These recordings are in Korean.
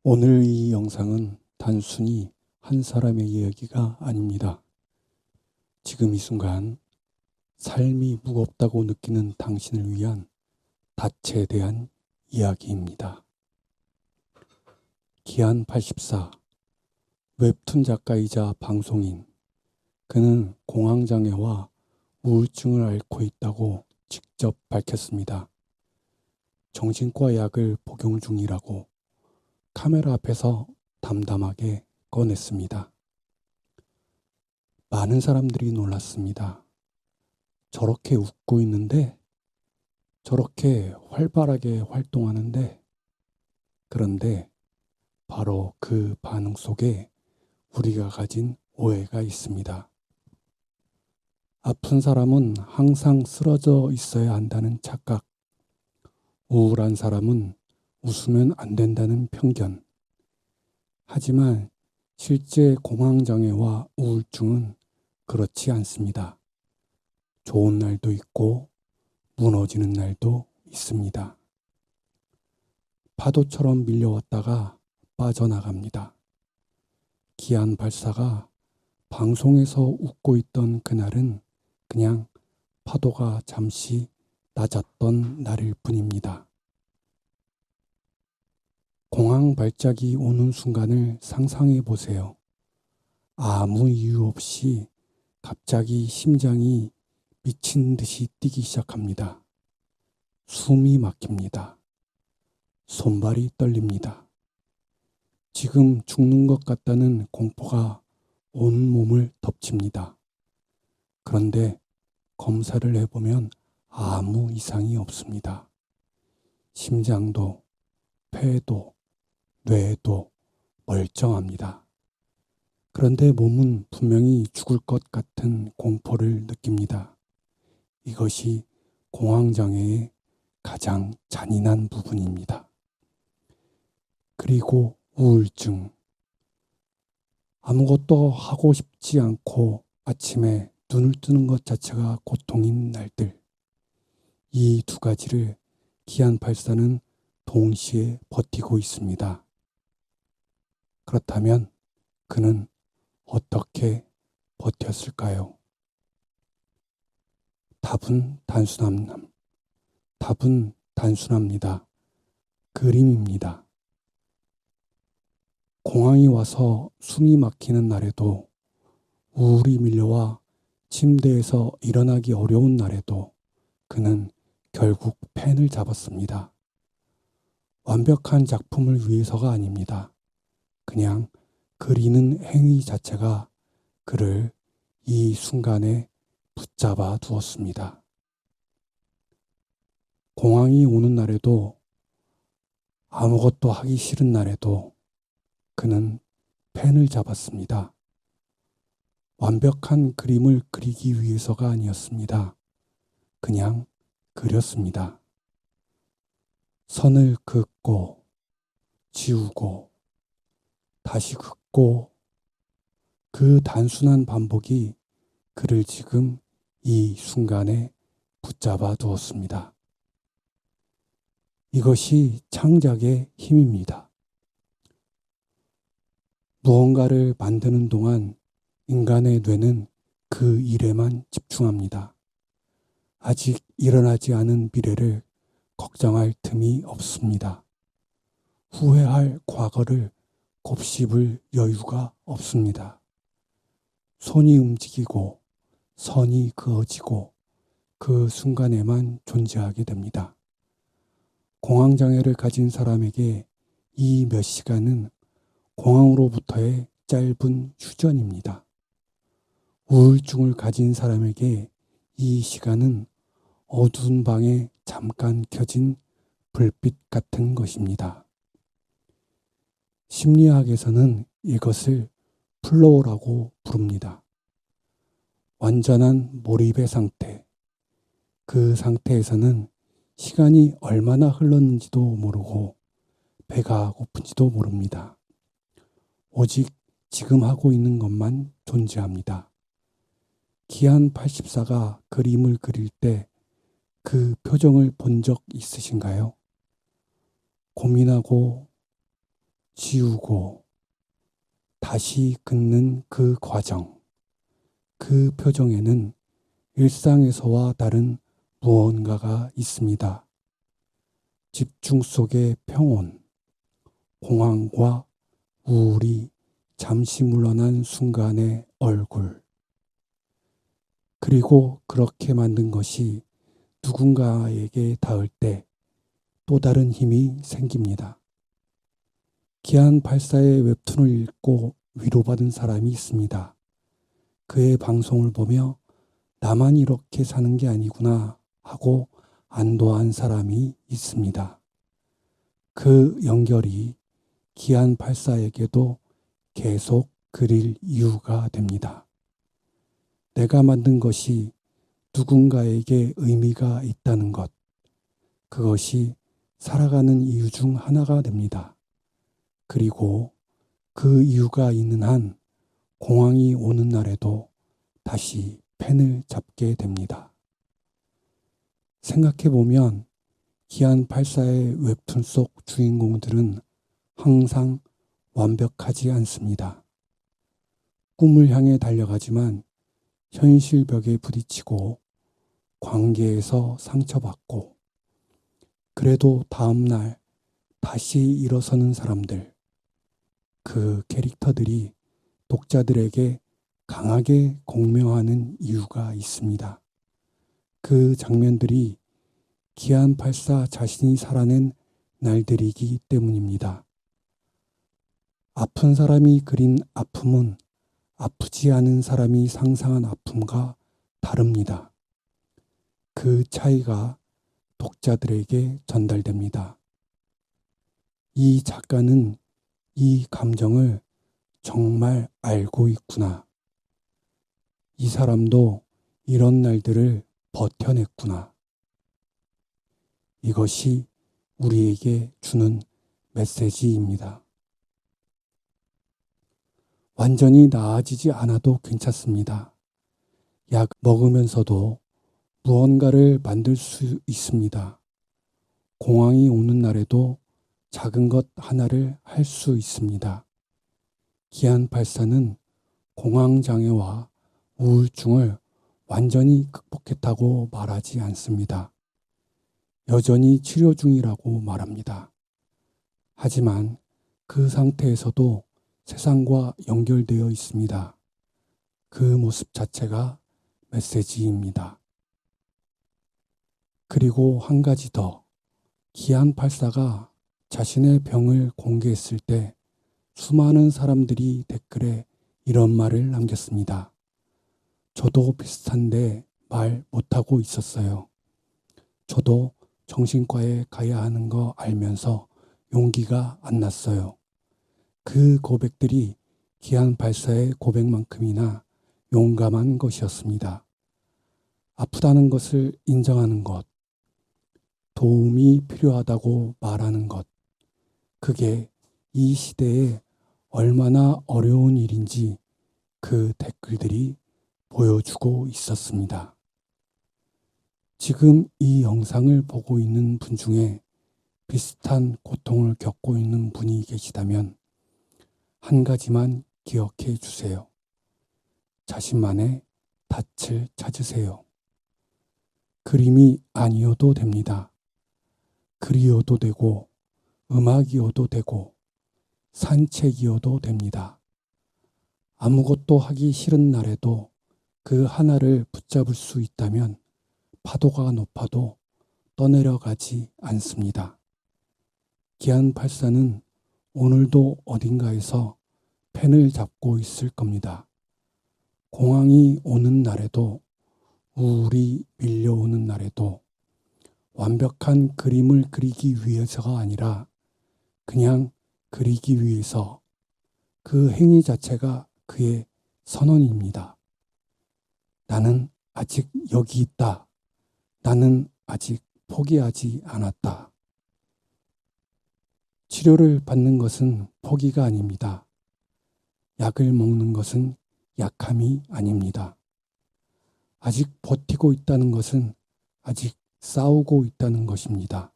오늘 이 영상은 단순히 한 사람의 이야기가 아닙니다. 지금 이 순간 삶이 무겁다고 느끼는 당신을 위한 닻에 대한 이야기입니다. 기안 84, 웹툰 작가이자 방송인. 그는 공황장애와 우울증을 앓고 있다고 직접 밝혔습니다. 정신과 약을 복용 중이라고 카메라 앞에서 담담하게 꺼냈습니다. 많은 사람들이 놀랐습니다. 저렇게 웃고 있는데, 저렇게 활발하게 활동하는데, 그런데 바로 그 반응 속에 우리가 가진 오해가 있습니다. 아픈 사람은 항상 쓰러져 있어야 한다는 착각, 우울한 사람은 웃으면 안 된다는 편견. 하지만 실제 공황장애와 우울증은 그렇지 않습니다. 좋은 날도 있고 무너지는 날도 있습니다. 파도처럼 밀려왔다가 빠져나갑니다. 기안 발사가 방송에서 웃고 있던 그날은 그냥 파도가 잠시 낮았던 날일 뿐입니다. 공황 발작이 오는 순간을 상상해 보세요. 아무 이유 없이 갑자기 심장이 미친 듯이 뛰기 시작합니다. 숨이 막힙니다. 손발이 떨립니다. 지금 죽는 것 같다는 공포가 온 몸을 덮칩니다. 그런데 검사를 해보면 아무 이상이 없습니다. 심장도, 폐도, 뇌도 멀쩡합니다. 그런데 몸은 분명히 죽을 것 같은 공포를 느낍니다. 이것이 공황장애의 가장 잔인한 부분입니다. 그리고 우울증. 아무것도 하고 싶지 않고 아침에 눈을 뜨는 것 자체가 고통인 날들. 이 두 가지를 기안 발사는 동시에 버티고 있습니다. 그렇다면 그는 어떻게 버텼을까요? 답은 단순합니다. 그림입니다. 공황이 와서 숨이 막히는 날에도, 우울이 밀려와 침대에서 일어나기 어려운 날에도 그는 결국 펜을 잡았습니다. 완벽한 작품을 위해서가 아닙니다. 그냥 그리는 행위 자체가 그를 이 순간에 붙잡아 두었습니다. 공황이 오는 날에도, 아무것도 하기 싫은 날에도 그는 펜을 잡았습니다. 완벽한 그림을 그리기 위해서가 아니었습니다. 그냥 그렸습니다. 선을 긋고, 지우고, 다시 긋고, 그 단순한 반복이 그를 지금 이 순간에 붙잡아 두었습니다. 이것이 창작의 힘입니다. 무언가를 만드는 동안 인간의 뇌는 그 일에만 집중합니다. 아직 일어나지 않은 미래를 걱정할 틈이 없습니다. 후회할 과거를 곱씹을 여유가 없습니다. 손이 움직이고 선이 그어지고 그 순간에만 존재하게 됩니다. 공황장애를 가진 사람에게 이 몇 시간은 공황으로부터의 짧은 휴전입니다. 우울증을 가진 사람에게 이 시간은 어두운 방에 잠깐 켜진 불빛 같은 것입니다. 심리학에서는 이것을 플로우라고 부릅니다. 완전한 몰입의 상태. 그 상태에서는 시간이 얼마나 흘렀는지도 모르고 배가 고픈지도 모릅니다. 오직 지금 하고 있는 것만 존재합니다. 기안 84가 그림을 그릴 때 그 표정을 본 적 있으신가요? 고민하고 지우고 다시 긋는 그 과정, 그 표정에는 일상에서와 다른 무언가가 있습니다. 집중 속의 평온, 공황과 우울이 잠시 물러난 순간의 얼굴. 그리고 그렇게 만든 것이 누군가에게 닿을 때 또 다른 힘이 생깁니다. 기안84의 웹툰을 읽고 위로받은 사람이 있습니다. 그의 방송을 보며 나만 이렇게 사는 게 아니구나 하고 안도한 사람이 있습니다. 그 연결이 기안84에게도 계속 그릴 이유가 됩니다. 내가 만든 것이 누군가에게 의미가 있다는 것, 그것이 살아가는 이유 중 하나가 됩니다. 그리고 그 이유가 있는 한 공황이 오는 날에도 다시 펜을 잡게 됩니다. 생각해보면 기안84의 웹툰 속 주인공들은 항상 완벽하지 않습니다. 꿈을 향해 달려가지만 현실 벽에 부딪히고 관계에서 상처받고 그래도 다음날 다시 일어서는 사람들, 그 캐릭터들이 독자들에게 강하게 공명하는 이유가 있습니다. 그 장면들이 기안84 자신이 살아낸 날들이기 때문입니다. 아픈 사람이 그린 아픔은 아프지 않은 사람이 상상한 아픔과 다릅니다. 그 차이가 독자들에게 전달됩니다. 이 작가는 이 감정을 정말 알고 있구나. 이 사람도 이런 날들을 버텨냈구나. 이것이 우리에게 주는 메시지입니다. 완전히 나아지지 않아도 괜찮습니다. 약 먹으면서도 무언가를 만들 수 있습니다. 공황이 오는 날에도 작은 것 하나를 할 수 있습니다. 기안84는 공황장애와 우울증을 완전히 극복했다고 말하지 않습니다. 여전히 치료 중이라고 말합니다. 하지만 그 상태에서도 세상과 연결되어 있습니다. 그 모습 자체가 메시지입니다. 그리고 한 가지 더, 기안84가 자신의 병을 공개했을 때 수많은 사람들이 댓글에 이런 말을 남겼습니다. 저도 비슷한데 말 못하고 있었어요. 저도 정신과에 가야 하는 거 알면서 용기가 안 났어요. 그 고백들이 기안84의 고백만큼이나 용감한 것이었습니다. 아프다는 것을 인정하는 것, 도움이 필요하다고 말하는 것, 그게 이 시대에 얼마나 어려운 일인지 그 댓글들이 보여주고 있었습니다. 지금 이 영상을 보고 있는 분 중에 비슷한 고통을 겪고 있는 분이 계시다면 한 가지만 기억해 주세요. 자신만의 닻을 찾으세요. 그림이 아니어도 됩니다. 글이어도 되고 음악이어도 되고 산책이어도 됩니다. 아무것도 하기 싫은 날에도 그 하나를 붙잡을 수 있다면 파도가 높아도 떠내려가지 않습니다. 기안84는 오늘도 어딘가에서 펜을 잡고 있을 겁니다. 공황이 오는 날에도, 우울이 밀려오는 날에도 완벽한 그림을 그리기 위해서가 아니라 그냥 그리기 위해서, 그 행위 자체가 그의 선언입니다. 나는 아직 여기 있다. 나는 아직 포기하지 않았다. 치료를 받는 것은 포기가 아닙니다. 약을 먹는 것은 약함이 아닙니다. 아직 버티고 있다는 것은 아직 싸우고 있다는 것입니다.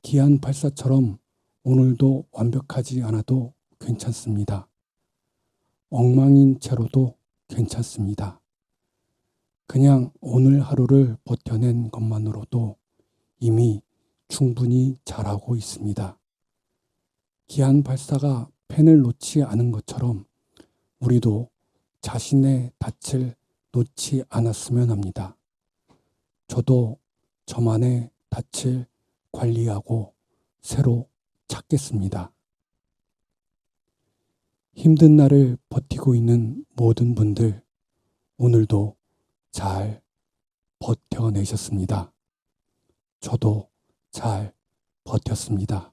기안84처럼 오늘도 완벽하지 않아도 괜찮습니다. 엉망인 채로도 괜찮습니다. 그냥 오늘 하루를 버텨낸 것만으로도 이미 충분히 잘하고 있습니다. 기안 발사가 펜을 놓지 않은 것처럼 우리도 자신의 닻을 놓지 않았으면 합니다. 저도 저만의 닻을 관리하고 새로 찾겠습니다. 힘든 날을 버티고 있는 모든 분들, 오늘도 잘 버텨내셨습니다. 저도 잘 버텼습니다.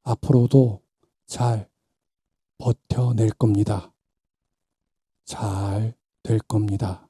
앞으로도 잘 버텨낼 겁니다. 잘 될 겁니다.